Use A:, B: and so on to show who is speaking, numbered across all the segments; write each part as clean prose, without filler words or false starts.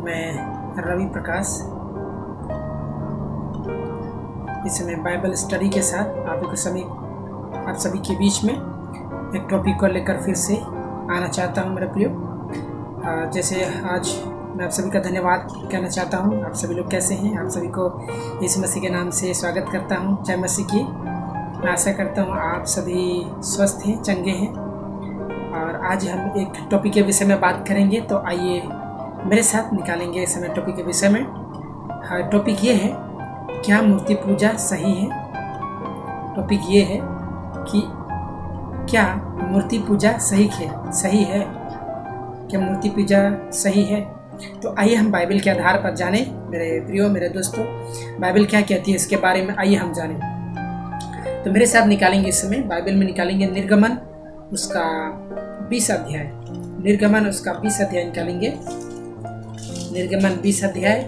A: मैं रवि प्रकाश इस समय बाइबल स्टडी के साथ आप सभी के बीच में एक टॉपिक को लेकर फिर से आना चाहता हूं मेरे प्रियो। जैसे आज मैं आप सभी का धन्यवाद कहना चाहता हूं। आप सभी लोग कैसे हैं? आप सभी को यीशु मसीह के नाम से स्वागत करता हूं। जय मसीह की। मैं आशा करता हूं आप सभी स्वस्थ हैं, चंगे हैं। और आज हम एक टॉपिक के विषय में बात करेंगे, तो आइए मेरे साथ निकालेंगे इस समय टॉपिक के विषय में। हाँ, टॉपिक ये है, क्या मूर्ति पूजा सही है? टॉपिक ये है कि क्या मूर्ति पूजा सही है? क्या मूर्ति पूजा सही है? तो आइए हम बाइबल के आधार पर जानें मेरे प्रियो, मेरे दोस्तों, बाइबल क्या कहती है इसके बारे में आइए हम जानें। तो मेरे साथ निकालेंगे इस समय बाइबल में निकालेंगे निर्गमन उसका 20 अध्याय। निर्गमन उसका 20 अध्याय निकालेंगे। निर्गमन 20 अध्याय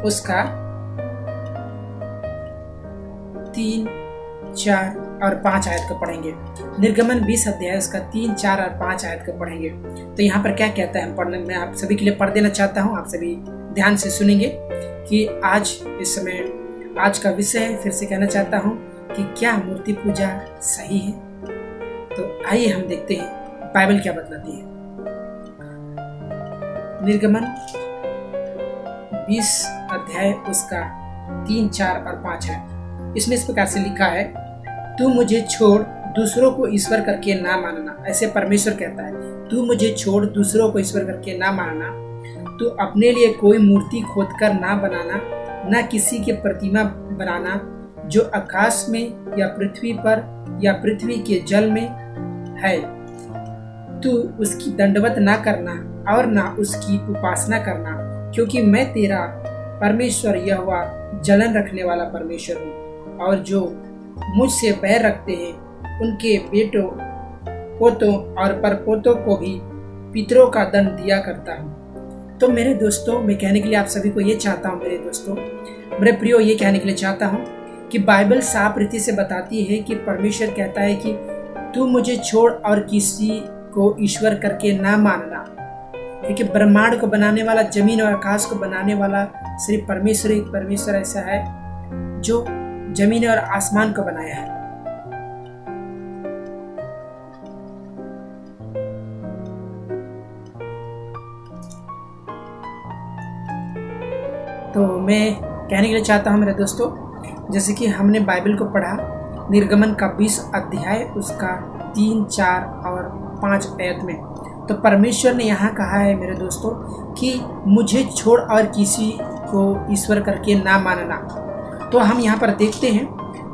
A: उसका 3, 4 और 5 आयत को पढ़ेंगे। निर्गमन 20 अध्याय उसका 3, 4 और 5 आयत को पढ़ेंगे। तो यहाँ पर क्या कहता है हम पढ़ने में आप सभी के लिए पढ़ देना चाहता हूँ। आप सभी ध्यान से सुनेंगे कि आज इस समय आज का विषय फिर से कहना चाहता हूँ कि क्या मूर्ति पूजा सही है? तो आइए हम देखते हैं बाइबल क्या बतलाती है। निर्गमन 20 अध्याय उसका 3, 4 और 5 है। इसमें इस प्रकार से लिखा है, तू मुझे छोड़ दूसरों को ईश्वर करके ना मानना। ऐसे परमेश्वर कहता है, तू मुझे छोड़ दूसरों को ईश्वर करके ना मानना। तू अपने लिए कोई मूर्ति खोदकर ना बनाना, न किसी की प्रतिमा बनाना जो आकाश में या पृथ्वी पर या पृथ्वी के जल में है। तू उसकी दंडवत ना करना और ना उसकी उपासना करना, क्योंकि मैं तेरा परमेश्वर यहोवा जलन रखने वाला परमेश्वर हूँ। और जो मुझसे बैर रखते हैं उनके बेटों, पोतों और परपोतों को भी पितरों का दंड दिया करता हूँ। तो मेरे दोस्तों, मैं कहने के लिए आप सभी को ये चाहता हूँ, मेरे दोस्तों, मेरे प्रियो, ये कहने के लिए चाहता हूँ कि बाइबल साफ रीति से बताती है कि परमेश्वर कहता है कि तू मुझे छोड़ और किसी को ईश्वर करके ना मानना, क्योंकि ब्रह्मांड को बनाने वाला, जमीन और आकाश को बनाने वाला सिर्फ परमेश्वर, एक परमेश्वर ऐसा है जो जमीन और आसमान को बनाया है। तो मैं कहने के लिए चाहता हूँ मेरे दोस्तों, जैसे कि हमने बाइबल को पढ़ा निर्गमन का 20 अध्याय उसका 3, 4 और 5 आयत में, तो परमेश्वर ने यहाँ कहा है मेरे दोस्तों कि मुझे छोड़ और किसी को ईश्वर करके ना मानना। तो हम यहाँ पर देखते हैं,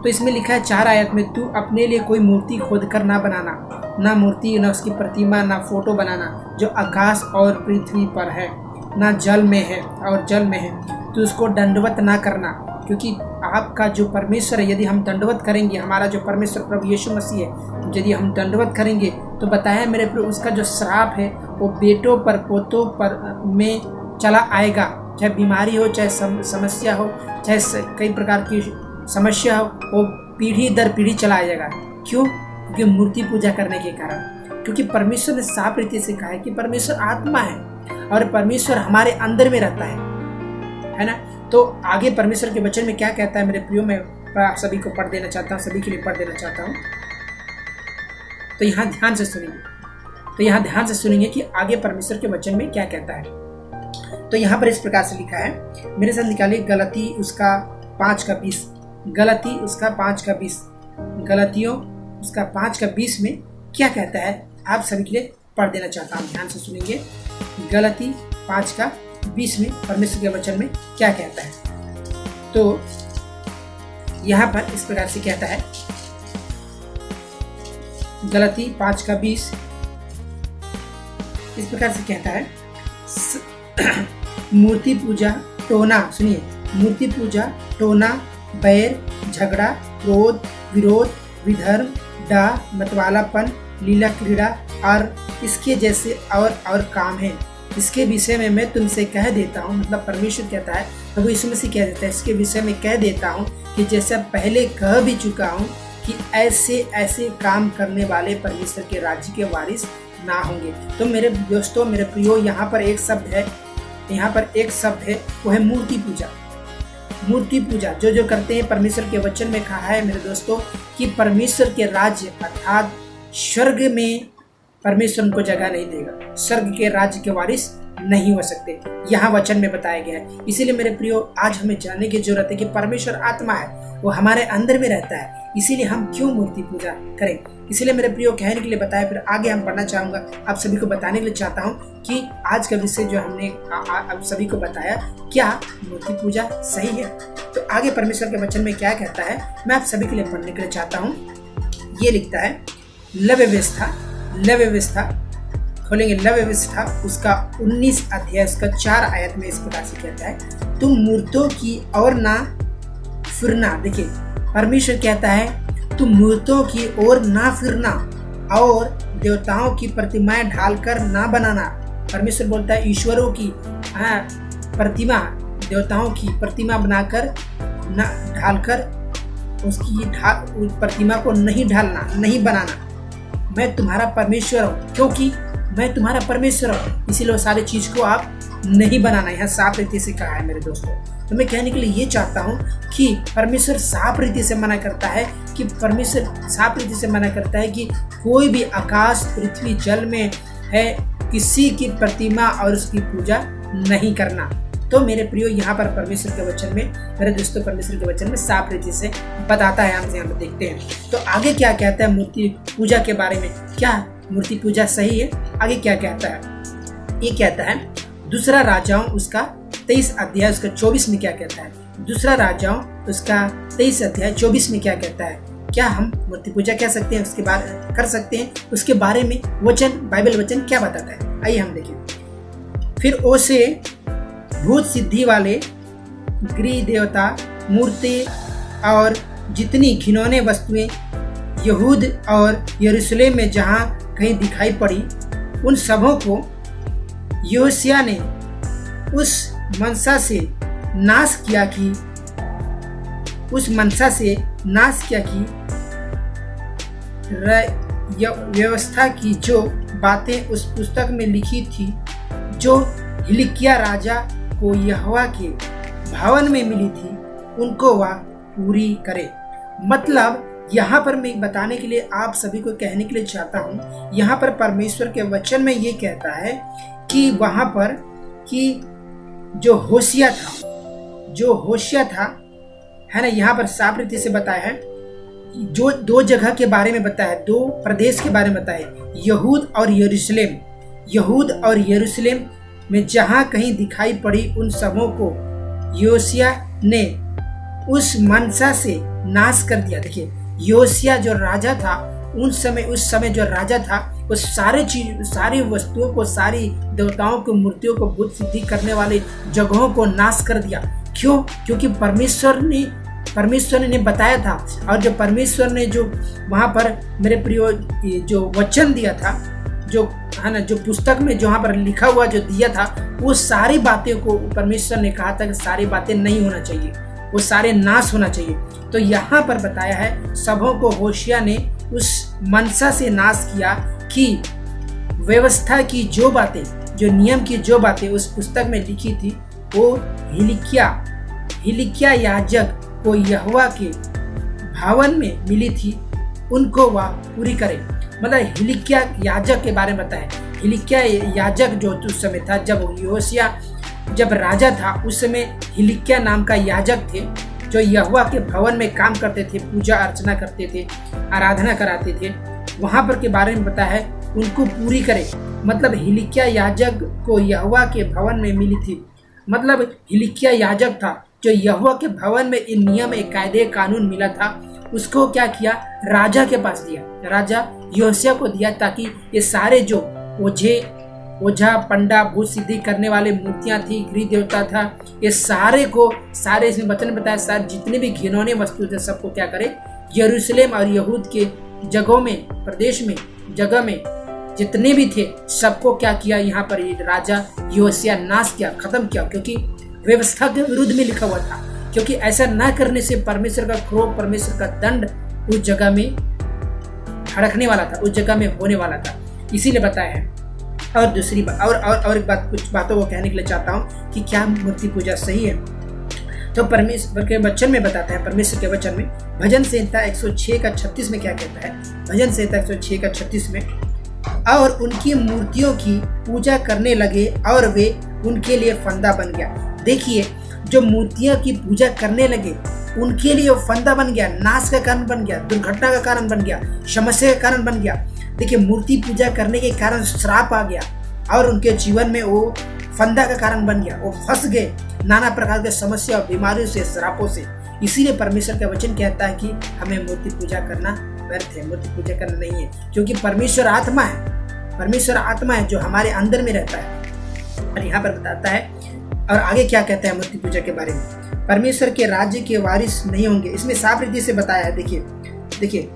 A: तो इसमें लिखा है 4 आयत में, तू अपने लिए कोई मूर्ति खोद कर ना बनाना, ना मूर्ति, ना उसकी प्रतिमा, ना फोटो बनाना जो आकाश और पृथ्वी पर है, ना जल में है और जल में है। तो उसको दंडवत ना करना, क्योंकि आपका जो परमेश्वर है, यदि हम दंडवत करेंगे, हमारा जो परमेश्वर प्रभु यीशु मसीह है, यदि हम दंडवत करेंगे तो बताया मेरे प्रभु, उसका जो श्राप है वो बेटों पर, पोतों पर में चला आएगा। चाहे बीमारी हो, चाहे समस्या हो, चाहे कई प्रकार की समस्या हो, वो पीढ़ी दर पीढ़ी चला आएगा। क्यों? क्योंकि मूर्ति पूजा करने के कारण। क्योंकि परमेश्वर ने साफ रीति से कहा है कि परमेश्वर आत्मा है और परमेश्वर हमारे अंदर में रहता है ना। तो आगे परमेश्वर के वचन में क्या कहता है मेरे प्रियो, मैं आप सभी को पढ़ देना चाहता हूँ, सभी के लिए पढ़ देना चाहता हूँ। तो यहाँ ध्यान से सुनेंगे कि आगे परमेश्वर के वचन में क्या कहता है। तो यहाँ पर इस प्रकार से लिखा है, मेरे साथ निकालिए गलती उसका 5 का 20। गलती उसका 5 का 20, गलतियों उसका 5 का 20 में क्या कहता है आप सभी के लिए पढ़ देना चाहता हूँ। ध्यान से सुनेंगे, गलती 5 का 20 में परमेश्वर के वचन में क्या कहता है। तो यहाँ पर इस प्रकार से कहता है, गलती 5 का 20 इस प्रकार से कहता है, मूर्ति पूजा टोना, सुनिए, मूर्ति पूजा टोना, बैर, झगड़ा, क्रोध, विरोध, विधर्म, डाह, मतवालापन, लीला क्रीड़ा और इसके जैसे और काम है। इसके विषय में मैं तुमसे कह देता हूँ, मतलब परमेश्वर कहता है, प्रभु यीशु मसीह कह देता है, इसके विषय में कह देता हूँ कि जैसा पहले कह भी चुका हूँ कि ऐसे ऐसे काम करने वाले परमेश्वर के राज्य के वारिस ना होंगे। तो मेरे दोस्तों, मेरे प्रियो, यहाँ पर एक शब्द है, वो है मूर्ति पूजा। मूर्ति पूजा जो करते हैं, परमेश्वर के वचन में कहा है मेरे दोस्तों कि परमेश्वर के राज्य अर्थात स्वर्ग में परमेश्वर उनको जगह नहीं देगा, स्वर्ग के राज्य के वारिस नहीं हो सकते, यहाँ वचन में बताया गया है। इसीलिए मेरे प्रियो, आज हमें जानने की जरूरत है कि परमेश्वर आत्मा है, वो हमारे अंदर में रहता है, इसीलिए हम क्यों मूर्ति पूजा करें। इसीलिए मेरे प्रियो कहने के लिए बताया, फिर आगे हम पढ़ना चाहूंगा। आप सभी को बताने के लिए चाहता हूँ कि आज का विषय जो हमने आप सभी को बताया, क्या मूर्ति पूजा सही है। तो आगे परमेश्वर के वचन में क्या कहता है, मैं आप सभी के लिए पढ़ने के लिए चाहता हूँ। ये लिखता है लव व्यवस्था खोलेंगे, लव व्यवस्था उसका 19 अध्याय उसका 4 आयत में इस प्रकार से कहता है, तुम मूर्तों की ओर ना फिरना। देखिए, परमेश्वर कहता है तुम मूर्तों की ओर ना फिरना और देवताओं की प्रतिमाएं ढालकर ना बनाना। परमेश्वर बोलता है ईश्वरों की प्रतिमा, देवताओं की प्रतिमा बनाकर ना ढालकर उसकी प्रतिमा को नहीं ढालना, नहीं बनाना। मैं तुम्हारा परमेश्वर हूँ, क्योंकि मैं तुम्हारा परमेश्वर हूँ, इसीलिए सारी चीज को आप नहीं बनाना। यहाँ साफ रीति से कहा है मेरे दोस्तों। तो मैं कहने के लिए ये चाहता हूँ कि परमेश्वर साफ रीति से मना करता है कि कोई भी आकाश, पृथ्वी, जल में है किसी की प्रतिमा और उसकी पूजा नहीं करना। तो मेरे प्रियो, यहाँ पर परमेश्वर के वचन में, मेरे दोस्तों, परमेश्वर के वचन में साफ रीति से बताता है। हम यहाँ पे देखते हैं तो आगे क्या कहता है मूर्ति पूजा के बारे में। क्या मूर्ति पूजा सही है? आगे क्या कहता है? ये कहता है दूसरा राजाओं उसका 23 अध्याय उसका 24 में क्या कहता है। दूसरा राजाओं उसका 23 अध्याय 24 में क्या कहता है। क्या हम मूर्ति पूजा कह सकते हैं, उसके बारे कर सकते हैं, उसके बारे में बाइबल वचन क्या बताता है। आइए हम देखें। फिर ओसे भूत सिद्धि वाले गृह देवता, मूर्ति और जितनी घिनौने वस्तुएं यहूद और यरूशलेम में जहां कहीं दिखाई पड़ी, उन सबों को योशिया ने उस मनसा से नाश किया कि व्यवस्था की जो बातें उस पुस्तक में लिखी थी, जो हिलिकिया राजा को यहोवा के भवन में मिली थी, उनको वह पूरी करे। मतलब यहाँ पर मैं बताने के लिए, आप सभी को कहने के लिए चाहता हूँ, यहाँ पर परमेश्वर के वचन में ये कहता है कि वहाँ पर कि जो होशिया था है ना, यहाँ पर साफ रीति से बताया है। जो 2 जगह के बारे में बताया है, 2 प्रदेश के बारे में बताया है, यहूद और यरूशलेम में जहाँ कहीं दिखाई पड़ी, उन सबों को योशिया ने उस मनसा से नाश कर दिया। देखिए, योशिया जो राजा था, उस समय जो राजा था, वो सारी वस्तुओं को, सारी देवताओं को, मूर्तियों को, भूत सिद्धि करने वाले जगहों को नाश कर दिया। क्यों? क्योंकि परमेश्वर ने बताया था, और जो परमेश्वर ने जो वहाँ पर मेरे प्रियो जो वचन दिया था, जो है ना, जो पुस्तक में जहाँ पर लिखा हुआ जो दिया था, वो सारी बातें को परमेश्वर ने कहा था कि सारी बातें नहीं होना चाहिए, वो सारे नाश होना चाहिए। तो यहाँ पर बताया है सबों को होशिया ने उस मनसा से नाश किया कि व्यवस्था की जो बातें, जो नियम की जो बातें उस पुस्तक में लिखी थी, वो हिलिकिया याजक को यहोवा के भवन में मिली थी, उनको वह पूरी करे। मतलब हिलिकिया याजक के बारे में बताया। हिलिकिया याजक जो उस समय था, जब राजा था, उस समय हिलिकिया नाम का याजक थे, जो यहोवा के भवन में काम करते थे, पूजा अर्चना करते थे, आराधना कराते थे। वहां पर के बारे में बताया है, उनको पूरी करे। मतलब हिलिकिया याजक को यहोवा के भवन में मिली थी। मतलब हिलिकिया याजक था, जो यहोवा के भवन में इन नियम, कायदे, कानून मिला था, उसको क्या किया, राजा के पास दिया, राजा योशिया को दिया, ताकि ये सारे जो ओझा, पंडा, भूत सिद्धि करने वाले मूर्तियां थी, गृह देवता था, ये सारे इसमें वचन बताया, सारे जितने भी घिनौने वस्तु थे, सबको क्या करे, यरूशलेम और यहूद के जगहों में, प्रदेश में, जगह में जितने भी थे, सबको क्या किया, यहाँ पर राजा योशिया नाश किया, खत्म किया। क्योंकि व्यवस्था के विरुद्ध में लिखा हुआ था, क्योंकि ऐसा न करने से परमेश्वर का क्रोध, परमेश्वर का दंड उस जगह में भड़कने वाला था, उस जगह में होने वाला था। इसीलिए बताया है। और दूसरी बात और एक बात, कुछ बातों को कहने के लिए चाहता हूँ कि क्या मूर्ति पूजा सही है। तो परमेश्वर के वचन में बताते हैं, परमेश्वर के वचन में भजन संहिता 106 का 36 में क्या कहता है। भजन संहिता 106 का 36 में, और उनकी मूर्तियों की पूजा करने लगे और वे उनके लिए फंदा बन गया। देखिए, जो मूर्तियों की पूजा करने लगे उनके लिए वो फंदा बन गया, नाश का कारण बन गया, दुर्घटना का कारण बन गया, समस्या का कारण बन गया। देखिए, मूर्ति पूजा करने के कारण श्राप आ गया और उनके जीवन में वो फंदा का कारण बन गया। वो फंस गए नाना प्रकार के समस्या और बीमारियों से, श्रापों से। इसीलिए परमेश्वर का वचन कहता है कि हमें मूर्ति पूजा करना व्यर्थ है, मूर्ति पूजा करना नहीं है, क्योंकि परमेश्वर आत्मा है। परमेश्वर आत्मा है जो हमारे अंदर में रहता है। और यहाँ पर बताता है, और आगे क्या कहता है मूर्ति पूजा के बारे में, परमेश्वर के राज्य के वारिस नहीं होंगे। इसमें साफ रीति से बताया है। देखिए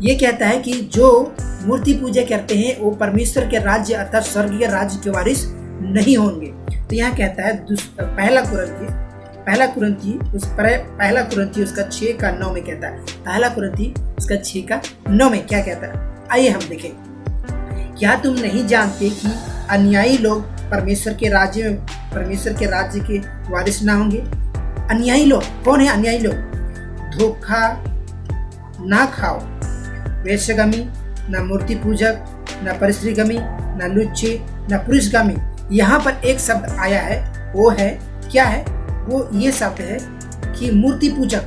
A: ये कहता है कि जो मूर्ति पूजा करते हैं वो परमेश्वर के राज्य अर्थात स्वर्गीय राज्य के वारिस नहीं होंगे। तो यहाँ कहता है पहला कुरिन्थी उसका 6 का 9 में कहता है, पहला कुरिन्थी उसका 6 का 9 में क्या कहता है, आइए हम देखें। क्या तुम नहीं जानते कि अन्यायी लोग परमेश्वर के राज्य के वारिस ना होंगे। अन्यायी लोग कौन है? अन्यायी लोग, धोखा ना खाओ, वेश्यागामी, न मूर्ति पूजक, न परस्त्रीगामी, न लुच्चे, न पुरुषगामी। यहाँ पर एक शब्द आया है, वो है क्या है? वो ये शब्द है कि मूर्ति पूजक।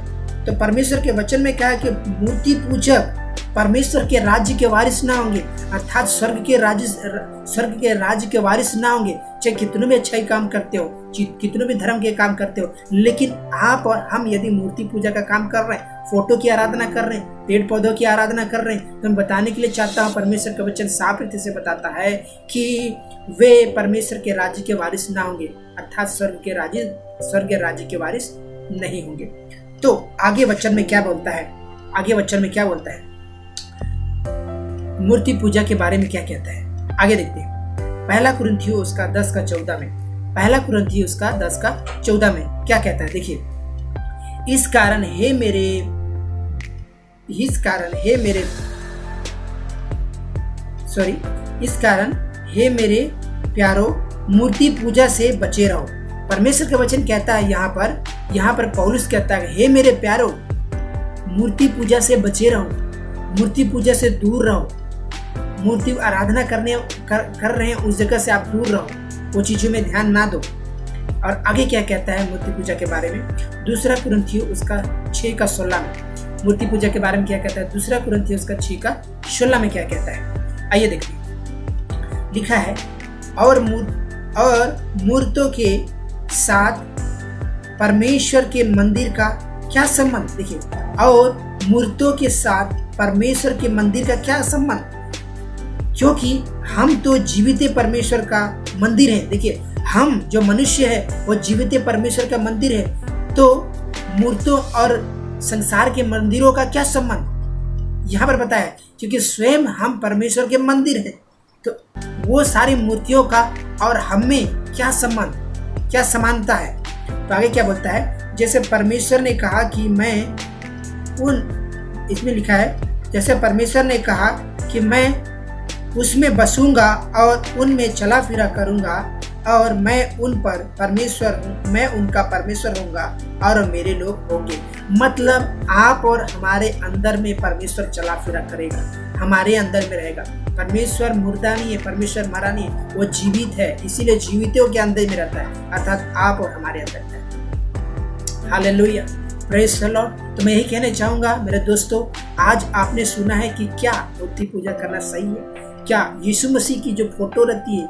A: तो परमेश्वर के वचन में क्या है कि मूर्ति पूजक परमेश्वर के राज्य के वारिस ना होंगे, अर्थात स्वर्ग के राज्य के वारिस ना होंगे। चाहे कितनों भी अच्छाई काम करते हो, कितनों भी धर्म के काम करते हो, लेकिन आप और हम यदि मूर्ति पूजा का काम कर रहे हैं, फोटो की आराधना कर रहे हैं, पेड़ पौधों की आराधना कर रहे हैं, तो मैं बताने के लिए चाहता हूँ, परमेश्वर का वचन साफ रीति से बताता है कि वे परमेश्वर के राज्य के वारिस ना होंगे, अर्थात स्वर्ग के राज्य के वारिस नहीं होंगे। तो आगे वचन में क्या बोलता है, मूर्ति पूजा के बारे में क्या कहता है, आगे देखते हैं। पहला कुरिन्थियों उसका 10 का 14 में, पहला कुरिन्थियों उसका 10 का 14 में क्या कहता है। देखिए, इस कारण हे मेरे प्यारो मूर्ति पूजा से बचे रहो। परमेश्वर का वचन कहता है यहाँ पर पौलुस कहता है, हे मेरे प्यारो मूर्ति पूजा से बचे रहो, मूर्ति पूजा से दूर रहो, मूर्ति आराधना कर रहे हैं उस जगह से आप दूर रहो, वो चीजों में ध्यान ना दो। और आगे क्या कहता है मूर्ति पूजा के बारे में, दूसरा कुरिन्थियों उसका 6 का 16 में मूर्ति पूजा के बारे में क्या कहता है, दूसरा कुरिन्थियों उसका 6 का 16 में क्या कहता है, आइए देखिए। लिखा है, और मूर्तों के साथ परमेश्वर के मंदिर का क्या संबंध। देखिए, और मूर्तों के साथ परमेश्वर के मंदिर का क्या संबंध, क्योंकि हम तो जीवित परमेश्वर का मंदिर है। देखिए, हम जो मनुष्य है वो जीवित परमेश्वर का मंदिर है, तो मूर्तों और संसार के मंदिरों का क्या संबंध यहाँ पर बताया है, क्योंकि स्वयं हम परमेश्वर के मंदिर हैं। तो वो सारी मूर्तियों का और हमें क्या संबंध, क्या समानता है। तो आगे क्या बोलता है, जैसे परमेश्वर ने कहा कि इसमें लिखा है, जैसे परमेश्वर ने कहा कि मैं उसमें बसूंगा और उनमें चला फिरा करूंगा और मैं उनका परमेश्वर होऊंगा और मेरे लोग होंगे। मतलब आप और हमारे अंदर में परमेश्वर चला फिरा करेगा, हमारे अंदर में रहेगा। परमेश्वर मुर्दा नहीं है, परमेश्वर मरा नहीं है, वो जीवित है, इसीलिए जीवितों के अंदर में रहता है, अर्थात आप और हमारे अंदर में रहता है। Hallelujah, praise the Lord. तो मैं यही कहना चाहूंगा मेरे दोस्तों, आज आपने सुना है कि क्या मूर्ति पूजा करना सही है। क्या यीशु मसीह की जो फोटो रहती है,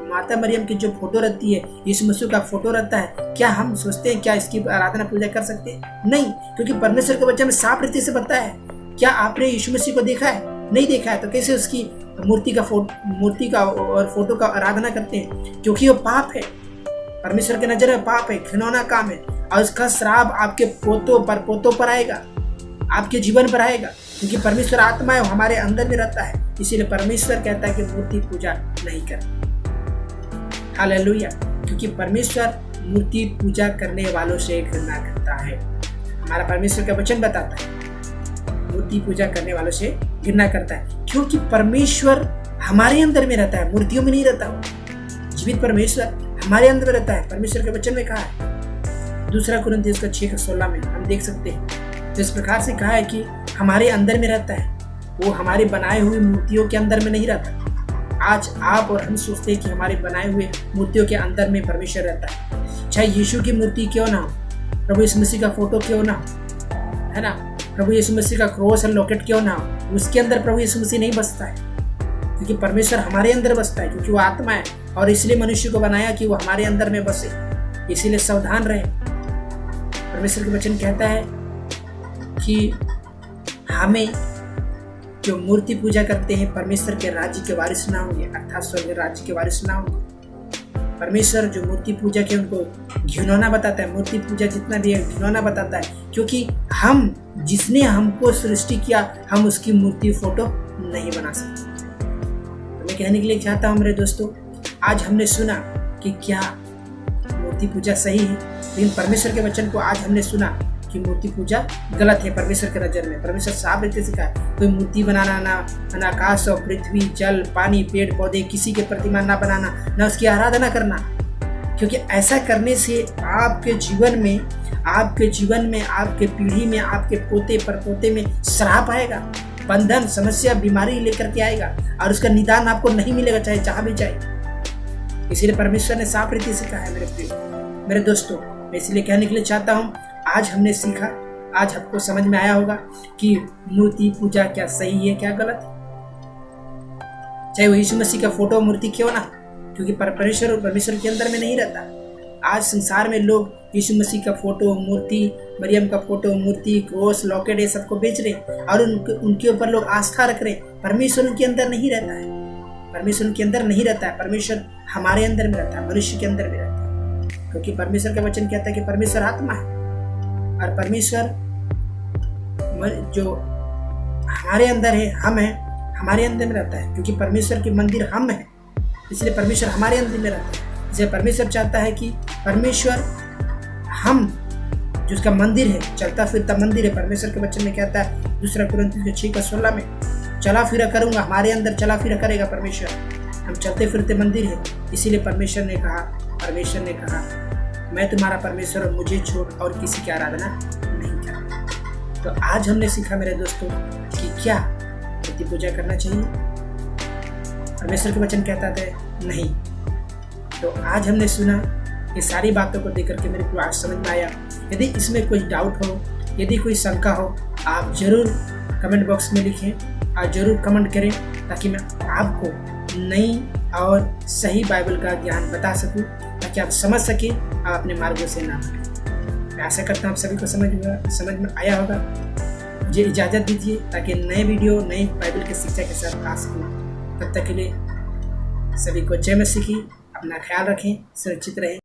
A: माता मरियम की जो फोटो रहती है, यीशु मसीह का फोटो रहता है, क्या हम सोचते हैं क्या इसकी आराधना पूजा कर सकते हैं? नहीं, क्योंकि परमेश्वर के वचन में साफ रीति से बताया है। क्या आपने यीशु मसीह को देखा है? नहीं देखा है, तो कैसे उसकी मूर्ति का और फोटो का आराधना करते हैं? क्योंकि वो पाप है, परमेश्वर के नजर में पाप है, घिनौना काम है, और उसका श्राप आपके पोतों पर आएगा, आपके जीवन पर आएगा, क्योंकि परमेश्वर आत्मा है, वो हमारे अंदर में रहता है। इसीलिए परमेश्वर कहता है कि मूर्ति पूजा नहीं कर। हालेलुया, क्योंकि परमेश्वर मूर्ति पूजा करने वालों से घृणा करता है। हमारा परमेश्वर का वचन बताता है मूर्ति पूजा करने वालों से घृणा करता है, क्योंकि परमेश्वर हमारे अंदर में रहता है, मूर्तियों में नहीं रहता। जीवित परमेश्वर हमारे अंदर में रहता है। परमेश्वर के वचन में कहा है, दूसरा कुरिन्थियों 6:16 में हम देख सकते हैं। तो इस प्रकार से कहा है कि हमारे अंदर में रहता है, वो हमारे बनाए हुए मूर्तियों के अंदर में नहीं रहता। आज आप और हम सोचते हैं कि हमारे बनाए हुए मूर्तियों के अंदर में परमेश्वर रहता है। चाहे यीशु की मूर्ति क्यों ना हो, प्रभु यीशु मसीह का फोटो क्यों ना हो, है ना, प्रभु यीशु मसीह का क्रॉस और लॉकेट क्यों ना हो, उसके अंदर प्रभु यीशु मसीह नहीं बसता है, क्योंकि परमेश्वर हमारे अंदर बसता है, क्योंकि वो आत्मा है और इसलिए मनुष्य को बनाया कि वो हमारे अंदर में बसे। इसीलिए सावधान रहे। परमेश्वर के वचन कहता है कि हमें जो मूर्ति पूजा करते हैं परमेश्वर के राज्य के वारिस ना होंगे, अर्थात स्वर्ग राज्य के वारिस ना होंगे। परमेश्वर जो मूर्ति पूजा के उनको घिनौना बताता है, मूर्ति पूजा जितना भी है घिनौना बताता है, क्योंकि हम जिसने हमको सृष्टि किया हम उसकी मूर्ति फोटो नहीं बना सकते। तो मैं कहने के लिए चाहता हूँ मेरे दोस्तों, आज हमने सुना कि क्या मूर्ति पूजा सही है, लेकिन परमेश्वर के वचन को आज हमने सुना कि मूर्ति पूजा गलत है परमेश्वर के नजर में। परमेश्वर साफ रीति से कहा कोई मूर्ति बनाना ना आकाश और पृथ्वी जल पानी पेड़ पौधे किसी के प्रतिमा ना बनाना, ना उसकी आराधना करना, क्योंकि ऐसा करने से आपके जीवन में आपके पीढ़ी में आपके पोते परपोते में श्राप आएगा, बंधन समस्या बीमारी लेकर के आएगा और उसका निदान आपको नहीं मिलेगा, चाहे जहां भी जाए। इसीलिए परमेश्वर ने साफ रीति से कहा है मेरे प्रिय मेरे दोस्तों। मैं इसलिए कहने के लिए चाहता हूँ, आज हमने सीखा, आज आपको समझ में आया होगा कि मूर्ति पूजा क्या सही है क्या गलत है, चाहे वो यीशु मसीह का फोटो मूर्ति क्यों ना, क्योंकि परमेश्वर और परमेश्वर के अंदर में नहीं रहता। आज संसार में लोग यीशु मसीह का फोटो मूर्ति, मरियम का फोटो मूर्ति, क्रॉस लॉकेट ये सबको बेच रहे और उनके ऊपर लोग आस्था रख रहे। परमेश्वर उनके अंदर नहीं रहता है, परमेश्वर उनके अंदर नहीं रहता है। परमेश्वर हमारे अंदर में रहता है, मनुष्य के अंदर में रहता है, क्योंकि परमेश्वर का वचन कहता है कि परमेश्वर आत्मा है और परमेश्वर जो हमारे अंदर है, हम है, हमारे अंदर में रहता है, क्योंकि परमेश्वर के मंदिर हम है, इसलिए परमेश्वर हमारे अंदर में रहता है। इसलिए परमेश्वर चाहता है कि परमेश्वर हम जो उसका मंदिर है, चलता फिरता मंदिर है। परमेश्वर के वचन में कहता है दूसरा कुरिन्थियों 6:16 में, चला फिरा करूंगा, हमारे अंदर चला फिरा करेगा परमेश्वर, हम चलते फिरते मंदिर है। इसीलिए परमेश्वर ने कहा मैं तुम्हारा परमेश्वर और मुझे छोड़ और किसी की आराधना नहीं करूंगा। तो आज हमने सीखा मेरे दोस्तों कि क्या मूर्ति पूजा करना चाहिए। परमेश्वर के वचन कहता था नहीं। तो आज हमने सुना, ये सारी बातों को देख करके मेरे को आज समझ में आया। यदि इसमें कोई डाउट हो, यदि कोई शंका हो, आप जरूर कमेंट बॉक्स में लिखें और जरूर कमेंट करें, ताकि मैं आपको नई और सही बाइबल का ज्ञान बता सकूं, ताकि आप समझ सकें और अपने मार्गों से ना भटकें। मैं आशा करता हूँ आप सभी को समझ में आया होगा। मुझे इजाज़त दीजिए ताकि नए वीडियो नई बाइबल की शिक्षा के साथ आ सकूँ। तब तक के लिए सभी को जय मसीह की। अपना ख्याल रखें, सुरक्षित रहें।